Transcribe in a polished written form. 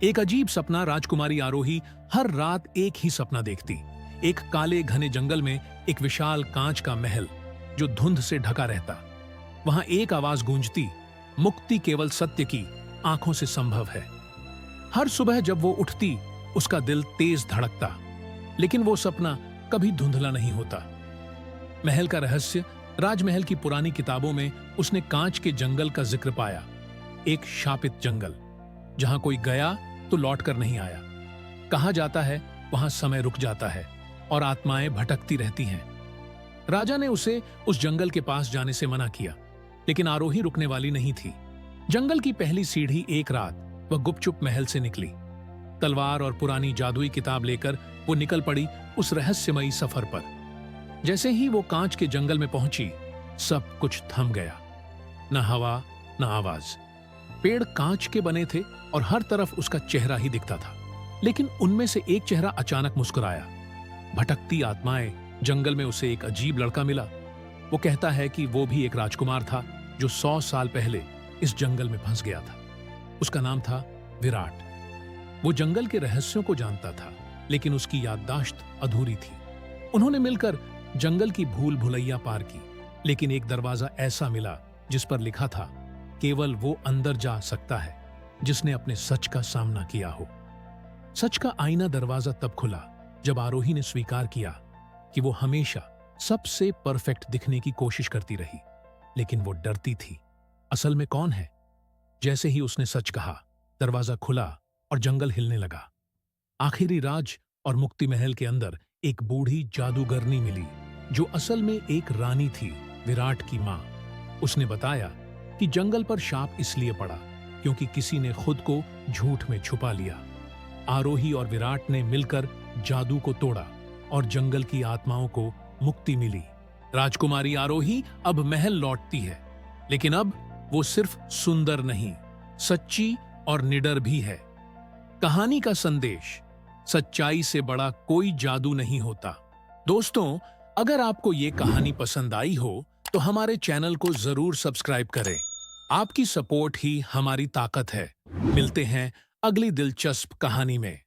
एक अजीब सपना। राजकुमारी आरोही हर रात एक ही सपना देखती। एक काले घने जंगल में एक विशाल कांच का महल जो धुंध से ढका रहता। वहां एक आवाज गूंजती, मुक्ति केवल सत्य की आंखों से संभव है। हर सुबह जब वो उठती उसका दिल तेज धड़कता, लेकिन वो सपना कभी धुंधला नहीं होता। महल का रहस्य। राजमहल की पुरानी किताबों में उसने कांच के जंगल का जिक्र पाया। एक शापित जंगल जहां कोई गया तो लौटकर नहीं आया। कहा जाता है वहां समय रुक जाता है और आत्माएं भटकती रहती हैं। राजा ने उसे उस जंगल के पास जाने से मना किया, लेकिन आरोही रुकने वाली नहीं थी। जंगल की पहली सीढ़ी एक रात वह गुपचुप महल से निकली। तलवार और पुरानी जादुई किताब लेकर वो निकल पड़ी उस रहस्यमयी सफर पर। जैसे ही वो कांच के जंगल में पहुंची, सब कुछ थम गया। न हवा, न आवाज। पेड़ कांच के बने थे और हर तरफ उसका चेहरा ही दिखता था, लेकिन उनमें से एक चेहरा अचानक मुस्कुराया। भटकती आत्माएं। जंगल में उसे एक अजीब लड़का मिला। वो कहता है कि वो भी एक राजकुमार था जो 100 साल पहले इस जंगल में फंस गया था। उसका नाम था विराट। वो जंगल के रहस्यों को जानता था, लेकिन उसकी याददाश्त अधूरी थी। उन्होंने मिलकर जंगल की भूल भुलैया पार की, लेकिन एक दरवाजा ऐसा मिला जिस पर लिखा था, केवल वो अंदर जा सकता है जिसने अपने सच का सामना किया हो। सच का आईना दरवाजा तब खुला जब आरोही ने स्वीकार किया कि वो हमेशा सबसे परफेक्ट दिखने की कोशिश करती रही, लेकिन वो डरती थी। असल में कौन है? जैसे ही उसने सच कहा, दरवाजा खुला और जंगल हिलने लगा। आखिरी राज और मुक्ति महल के अंदर एक बूढ़ी जादूगरनी मिली जो असल में एक रानी थी, विराट की मां। उसने बताया कि जंगल पर शाप इसलिए पड़ा क्योंकि किसी ने खुद को झूठ में छुपा लिया। आरोही और विराट ने मिलकर जादू को तोड़ा और जंगल की आत्माओं को मुक्ति मिली। राजकुमारी आरोही अब महल लौटती है, लेकिन अब वो सिर्फ सुंदर नहीं, सच्ची और निडर भी है। कहानी का संदेश। सच्चाई से बड़ा कोई जादू नहीं होता। दोस्तों, अगर आपको ये कहानी पसंद आई हो तो हमारे चैनल को जरूर सब्सक्राइब करें। आपकी सपोर्ट ही हमारी ताकत है। मिलते हैं अगली दिलचस्प कहानी में।